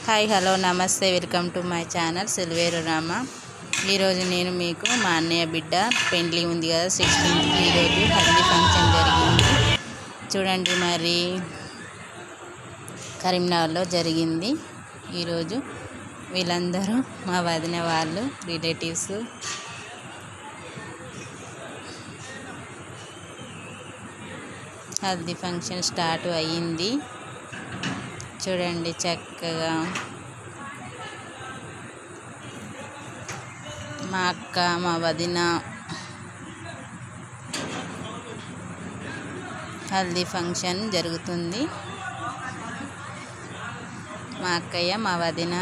Hi hello నమస్తే welcome to my channel Silveru Rama. ఈరోజు నేను మీకు మా అన్నయ్య బిడ్డ పెండ్లి ఉంది కదా 16కి, ఈరోజు హల్దీ ఫంక్షన్ జరిగింది చూడండి. మరి కరీంనగర్లో జరిగింది. ఈరోజు వీళ్ళందరూ మా వదిన వాళ్ళు రిలేటివ్స్. హల్దీ ఫంక్షన్ స్టార్ట్ అయ్యింది చూడండి. చక్కగా మా అక్క మా వదిన హల్దీ ఫంక్షన్ జరుగుతుంది. మా అక్కయ్య మా వదిన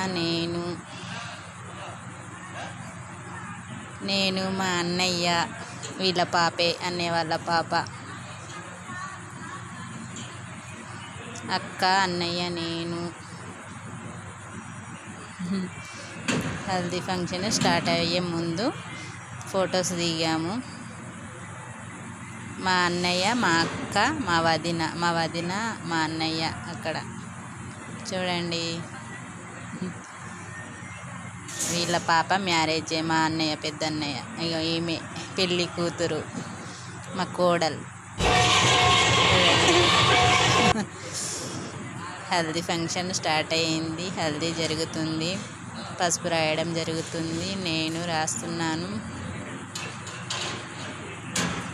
నేను మా అన్నయ్య వీళ్ళ పాపే, అన్నయ్య వాళ్ళ పాప, అక్క అన్నయ్య నేను. హల్దీ ఫంక్షన్ స్టార్ట్ అయ్యే ముందు ఫొటోస్ దిగాము. మా అన్నయ్య మా అక్క మా వదిన మా అన్నయ్య అక్కడ చూడండి. వీళ్ళ పాప మ్యారేజ్, మా అన్నయ్య పెద్ద అన్నయ్య. ఇక ఈమె పెళ్ళి కూతురు మా కోడలు. హల్దీ ఫంక్షన్ స్టార్ట్ అయ్యింది. హల్దీ జరుగుతుంది, పసుపు రాయడం జరుగుతుంది. నేను రాస్తున్నాను.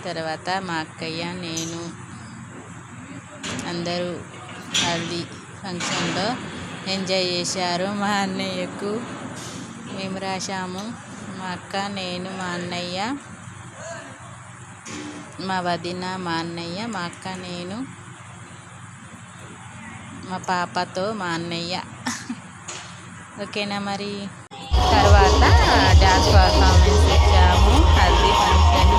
తర్వాత మా అక్కయ్య నేను అందరూ హల్దీ ఫంక్షన్లో ఎంజాయ్ చేశారు. మా అన్నయ్యకు మేము రాశాము. మా అక్క నేను మా అన్నయ్య మా వదిన మా అన్నయ్య మా అక్క నేను మా పాపతో మా అన్నయ్య. ఓకేనా. మరి తర్వాత డాన్స్ పర్ఫార్మెన్స్ ఇచ్చాము హల్దీ ఫంక్షన్.